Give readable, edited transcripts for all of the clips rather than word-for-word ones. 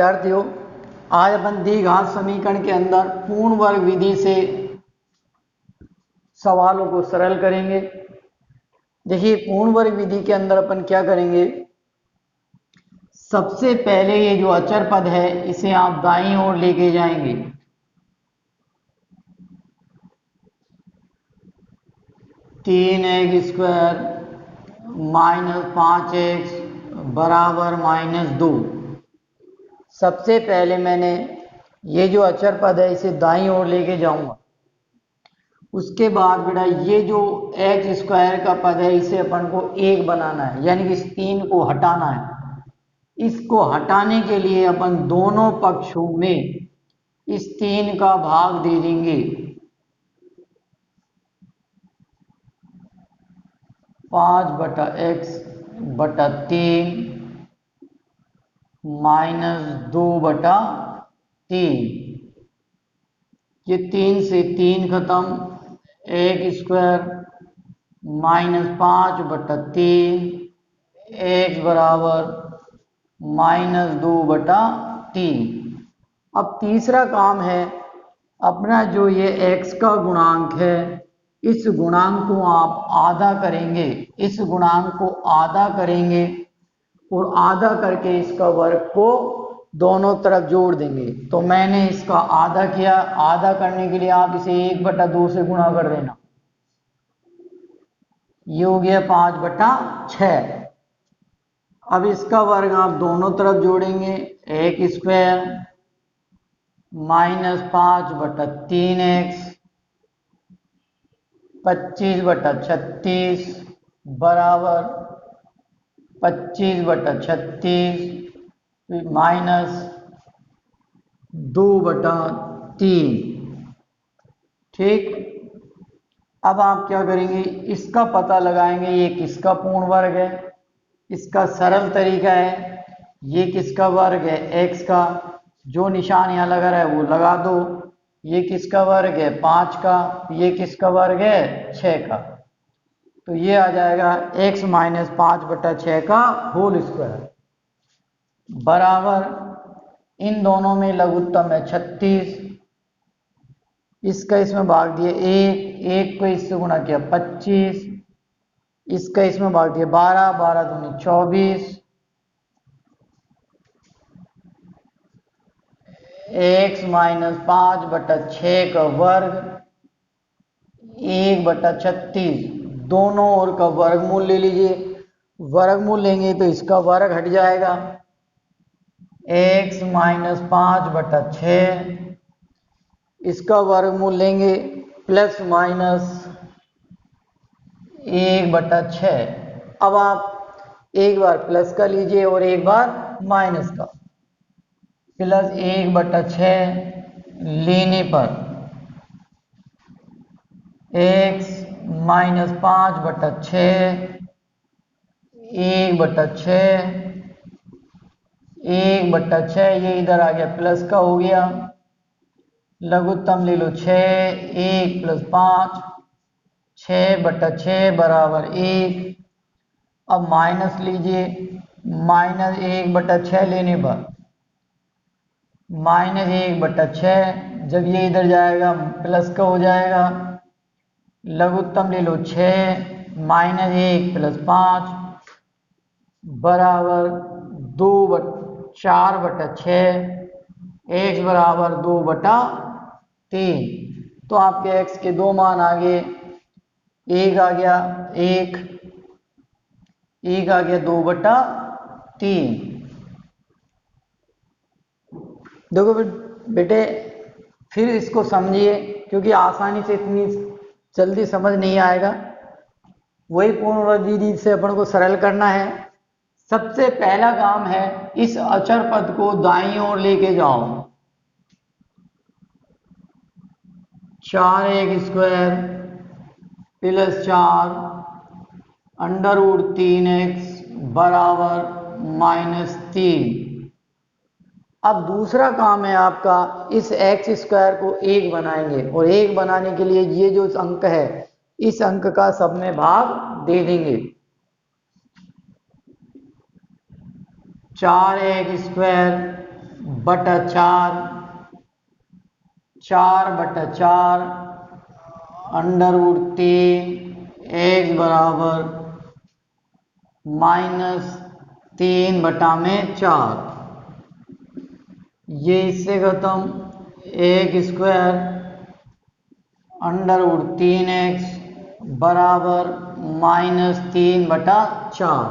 विद्यार्थियों, आज अपन द्विघात समीकरण के अंदर पूर्ण वर्ग विधि से सवालों को सरल करेंगे। देखिए, पूर्ण वर्ग विधि के अंदर अपन क्या करेंगे, सबसे पहले ये जो अचर पद है इसे आप दाईं ओर लेके जाएंगे। तीन एक्स स्क्वायर माइनस 5x बराबर -2। सबसे पहले मैंने ये जो अचर पद है इसे दाईं ओर लेके जाऊंगा। उसके बाद बेटा ये जो एक्स स्क्वायर का पद है इसे अपन को 1 बनाना है, यानी कि इस 3 को हटाना है। इसको हटाने के लिए अपन दोनों पक्षों में इस 3 का भाग दे देंगे। 5/x/3 -2/3। ये 3 से 3 खत्म, एक्स स्क्वायर -5/3 एक्स बराबर -2/3। अब तीसरा काम है अपना, जो ये x का गुणांक है इस गुणांक को आप आधा करेंगे, इस गुणांक को आधा करेंगे और आधा करके इसका वर्ग को दोनों तरफ जोड़ देंगे। तो मैंने इसका आधा किया, आधा करने के लिए आप इसे 1/2 से गुणा कर देना, ये हो गया 5/6। अब इसका वर्ग आप दोनों तरफ जोड़ेंगे, एक्स स्क्वायर -5/3x 25/36 बराबर 25/36 -2/3। ठीक, अब आप क्या करेंगे, इसका पता लगाएंगे ये किसका पूर्ण वर्ग है। इसका सरल तरीका है, ये किसका वर्ग है, x का, जो निशान यहाँ लगा रहा है वो लगा दो। ये किसका वर्ग है, 5 का, ये किसका वर्ग है, 6 का। तो ये आ जाएगा x - 5/6 का होल स्क्वायर बराबर, इन दोनों में लघुत्तम है 36, इसका इसमें भाग दिया 1 को इससे गुणा किया 25, इसका इसमें भाग दिया 12, 12 दूनी 24, x - 5/6 का वर्ग 1/36, दोनों ओर का वर्गमूल ले लीजिए। वर्गमूल लेंगे तो इसका वर्ग हट जाएगा, x - 5/6, इसका वर्गमूल लेंगे प्लस माइनस 1/6। अब आप एक बार प्लस का लीजिए और एक बार माइनस का। प्लस 1/6 लेने पर x - 5/6 1/6 ये इधर आ गया, प्लस का हो गया। लघुत्तम ले लो 6, 1 + 5 6/6 बराबर 1। अब माइनस लीजिए, -1/6 लेने पर -1/6, जब ये इधर जाएगा प्लस का हो जाएगा। लघुत्तम ले लो 6 -1 + 5 बराबर 4/6, x बराबर 2/3। तो आपके x के दो मान आ गए, एक आ गया 1, एक आ गया 2/3। देखो बेटे, फिर इसको समझिए, क्योंकि आसानी से इतनी जल्दी समझ नहीं आएगा। वही पूर्ण वर्ग विधि से अपन को सरल करना है। सबसे पहला काम है, इस अचर पद को दाईं ओर लेके जाओ। 4x स्क्वायर + 4 √3x बराबर -3। अब दूसरा काम है आपका, इस एक्स स्क्वायर को 1 बनाएंगे और 1 बनाने के लिए ये जो अंक है इस अंक का सब में भाग दे देंगे। 4x स्क्वायर बटा 4, 4/4 √3 x बराबर -3/4। ये इससे खत्म, 1² √3x बराबर -3/4।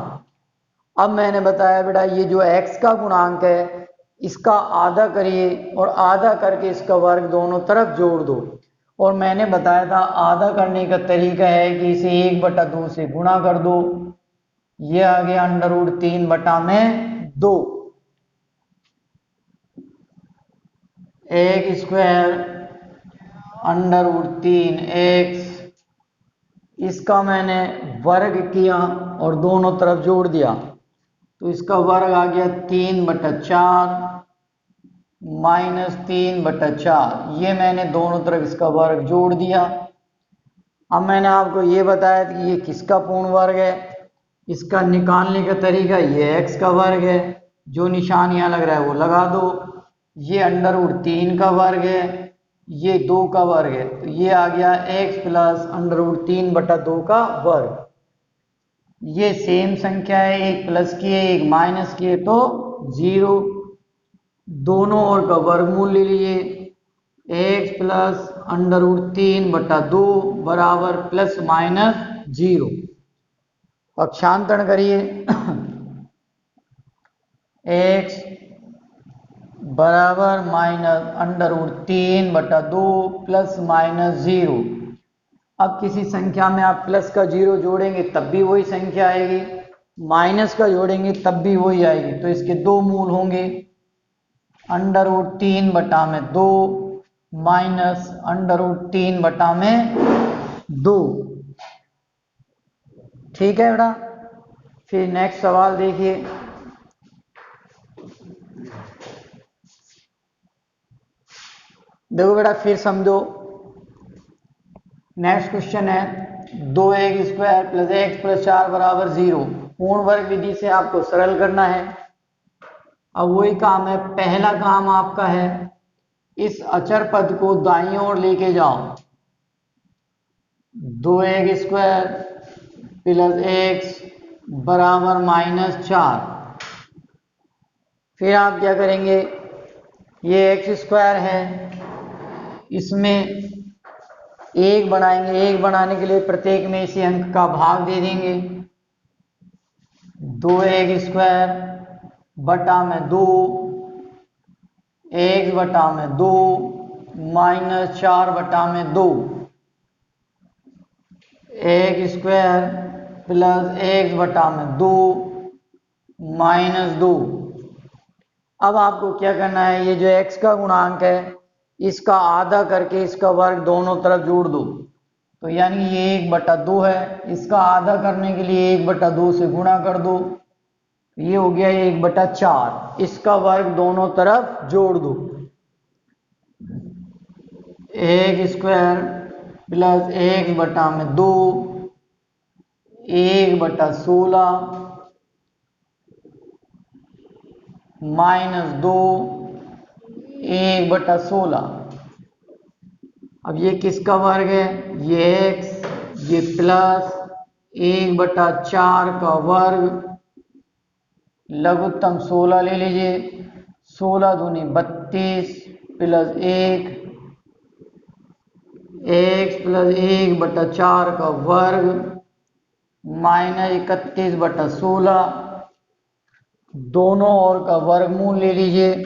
अब मैंने बताया बेटा ये जो x का गुणांक है इसका आधा करिए और आधा करके इसका वर्ग दोनों तरफ जोड़ दो। और मैंने बताया था आधा करने का तरीका है कि इसे 1/2 से गुणा कर दो। ये आ गया √3/2। 1² √3x, इसका मैंने वर्ग किया और दोनों तरफ जोड़ दिया तो इसका वर्ग आ गया 3/4 -3/4। ये मैंने दोनों तरफ इसका वर्ग जोड़ दिया। अब मैंने आपको ये बताया कि ये किसका पूर्ण वर्ग है, इसका निकालने का तरीका ये x का वर्ग है, जो निशान यहाँ लग रहा है वो लगा दो। ये √3 का वर्ग है, ये 2 का वर्ग है, तो ये आ गया x प्लस √3/2 का वर्ग। ये सेम संख्या है, एक प्लस की है एक माइनस की है तो 0। दोनों ओर का वर्गमूल ले लीजिए, x प्लस √3/2 बराबर ±0। पक्षांतरण करिए, x बराबर -√3/2 ±0। अब किसी संख्या में आप प्लस का 0 जोड़ेंगे तब भी वही संख्या आएगी, माइनस का जोड़ेंगे तब भी वही आएगी, तो इसके दो मूल होंगे, √3/2 माइनस √3/2। ठीक है बेटा। फिर नेक्स्ट सवाल देखिए, देखो बेटा फिर समझो। नेक्स्ट क्वेश्चन है 2x² + x + 4 बराबर 0। पूर्ण वर्ग विधि से आपको सरल करना है। अब वही काम है, पहला काम आपका है इस अचर पद को दाईं ओर लेके जाओ, 2x² + x बराबर -4। फिर आप क्या करेंगे, ये x² है इसमें 1 बनाएंगे, 1 बनाने के लिए प्रत्येक में इसी अंक का भाग दे देंगे, 2x² बटा में 2 x बटा में 2 -4 बटा में 2 x² + x बटा में 2 -2। अब आपको क्या करना है, ये जो x का गुणांक है इसका आधा करके इसका वर्ग दोनों तरफ जोड़ दो, तो यानी ये 1/2 है, इसका आधा करने के लिए 1/2 से गुणा कर दो, ये हो गया 1/4। इसका वर्ग दोनों तरफ जोड़ दो, x² + x बटा में 2 1/16 -2 1/16। अब ये किसका वर्ग है, ये x, ये प्लस 1/4 का वर्ग, लघुत्तम 16 ले लीजिए, 16 दूनी 32 + 1 x + 1/4 का वर्ग -31/16। दोनों ओर का वर्गमूल ले लीजिए,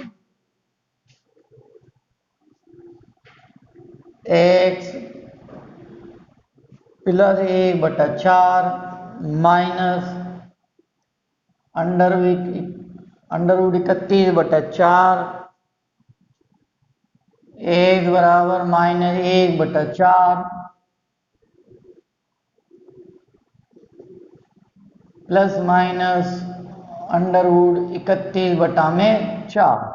x + 1/4 माइनस √31/4 x बराबर -1/4 ±√31/4।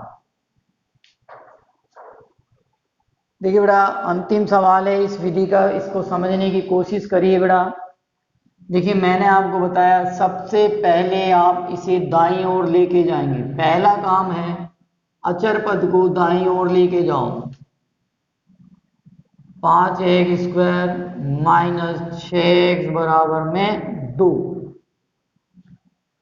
देखिए बेटा अंतिम सवाल है इस विधि का, इसको समझने की कोशिश करिए बेटा। देखिए मैंने आपको बताया सबसे पहले आप इसे दाईं ओर लेके जाएंगे, पहला काम है अचर पद को दाईं ओर लेके जाओ, 5x² माइनस 6x बराबर में 2।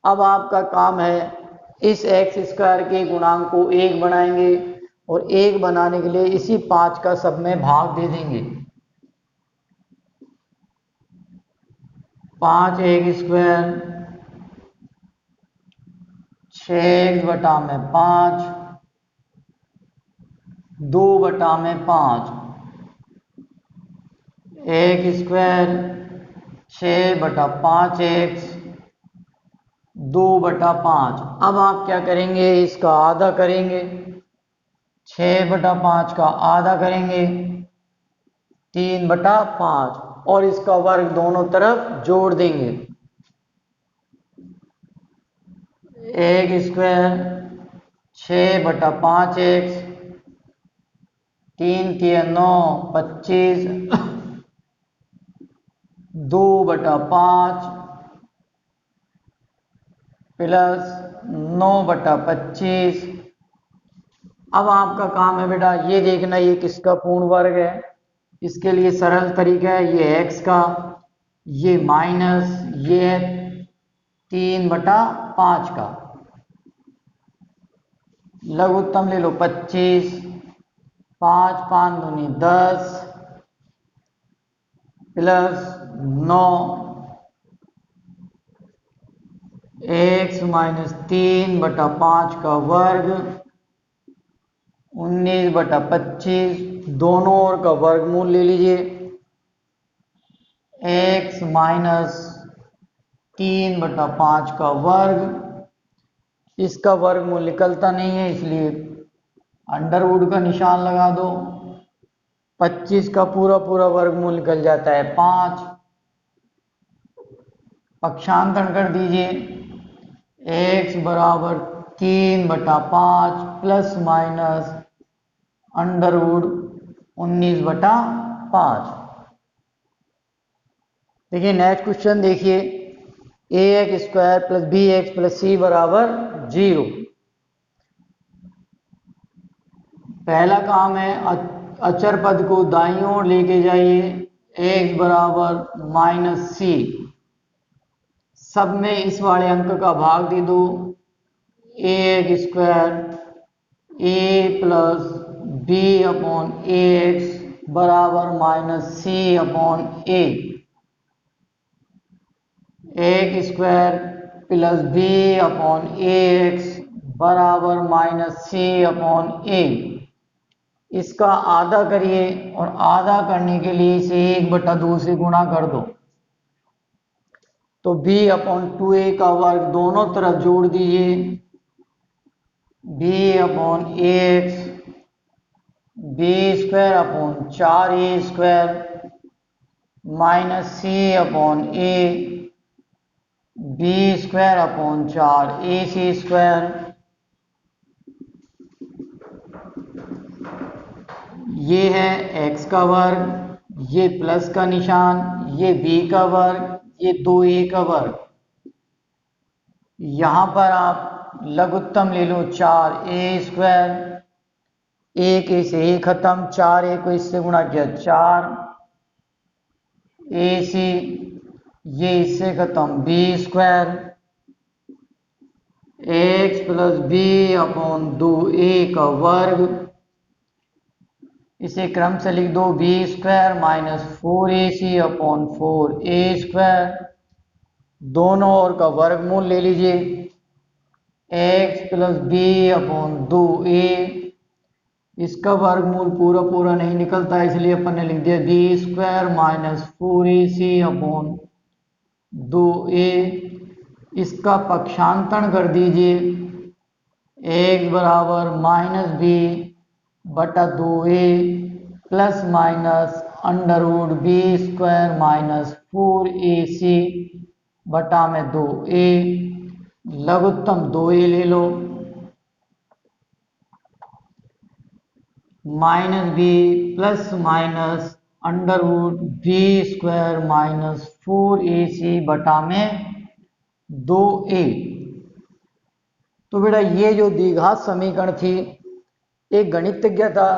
अब आपका काम है इस x² के गुणांक को 1 बनाएंगे और 1 बनाने के लिए इसी 5 का सब में भाग दे देंगे। 5x², 6x बटा में 5, 2 बटा में 5, x², 6 बटा 5x, 2 बटा 5। अब आप क्या करेंगे, इसका आधा करेंगे, 6 बटा 5 का आधा करेंगे, 3 बटा 5 और इसका वर्ग दोनों तरफ जोड़ देंगे। x², 6 बटा 5x, 3 के 9, 25, 2 बटा 5 प्लस 9 बटा 25। अब आपका काम है बेटा ये देखना ये किसका पूर्ण वर्ग है। इसके लिए सरल तरीका है, ये x का, ये माइनस, ये है 3 बटा 5 का। लघुत्तम ले लो 25, 5 5 दूनी 10 प्लस 9 x माइनस 3 बटा 5 का वर्ग, 19 बटा 25, दोनों ओर का वर्गमूल ले लीजिए। x माइनस 3 बटा 5 का वर्ग, इसका वर्गमूल निकलता नहीं है इसलिए अंडरवुड का निशान लगा दो। 25 का पूरा पूरा वर्गमूल निकल जाता है 5। पक्षांतरण कर दीजिए, x बराबर 3 बटा 5 प्लस माइनस अंडरवुड 19 बटा 5। देखिए नेक्स्ट क्वेश्चन देखिए, ax² plus bx plus c बराबर 0। पहला काम है अचर पद को दाईं ओर लेके जाइए, x बराबर माइनस c, सब में इस वाले अंक का भाग दे दो। ax² a plus b upon ax बराबर minus c upon a। x² plus b upon ax बराबर माइनस c अपॉन a। इसका आधा करिए और आधा करने के लिए इसे 1/2 से गुणा कर दो, तो b अपॉन 2a का वर्ग दोनों तरफ जोड़ दीजिए। b upon ax, b² upon 4a² minus c upon a, b² upon 4ac²। ये है x का वर्ग, ये प्लस का निशान, ये b का वर्ग, ये 2a का वर्ग। यहां पर आप लघुत्तम ले लो 4a², एक से ही खत्म, 4a को इससे गुणा किया 4ac, ये इससे खत्म b², x plus b upon 2a का वर्ग। इसे क्रम से लिख दो, b² minus 4ac upon 4a², दोनों ओर का वर्गमूल ले लीजिए। x plus b upon 2a, इसका वर्गमूल पूरा पूरा नहीं निकलता इसलिए अपन ने लिख दिया b² minus 4ac upon 2a। इसका पक्षांतरण कर दीजिए, x बराबर माइनस b बटा 2a plus minus under root b² minus 4ac बटा में 2a। लघुत्तम 2a ले लो, minus b plus minus under root b² minus 4ac बटा में 2a। तो बेटा ये जो द्विघात समीकरण थी एक गणितज्ञ था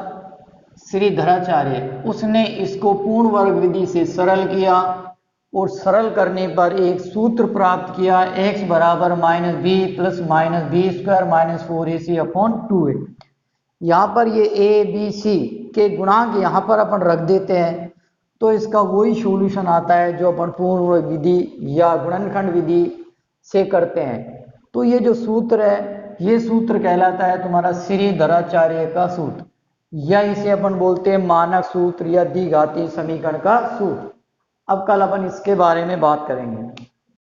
श्रीधराचार्य, उसने इसको पूर्ण वर्ग विधि से सरल किया और सरल करने पर एक सूत्र प्राप्त किया, x बराबर -b plus -b square minus 4ac/2a। यहाँ पर ये a b c के गुणांक यहाँ पर अपन रख देते हैं तो इसका वही सॉल्यूशन आता है जो अपन पूर्ण वर्ग विधि या गुणनखंड विधि से करते हैं। तो ये जो सूत्र है ये सूत्र कहलाता है तुम्हारा श्रीधराचार्य का सूत्र, या इसे अपन बोलते हैं मानक सूत्र या द्विघातीय समीकरण का सूत्र। अब कल अपन इसके बारे में बात करेंगे।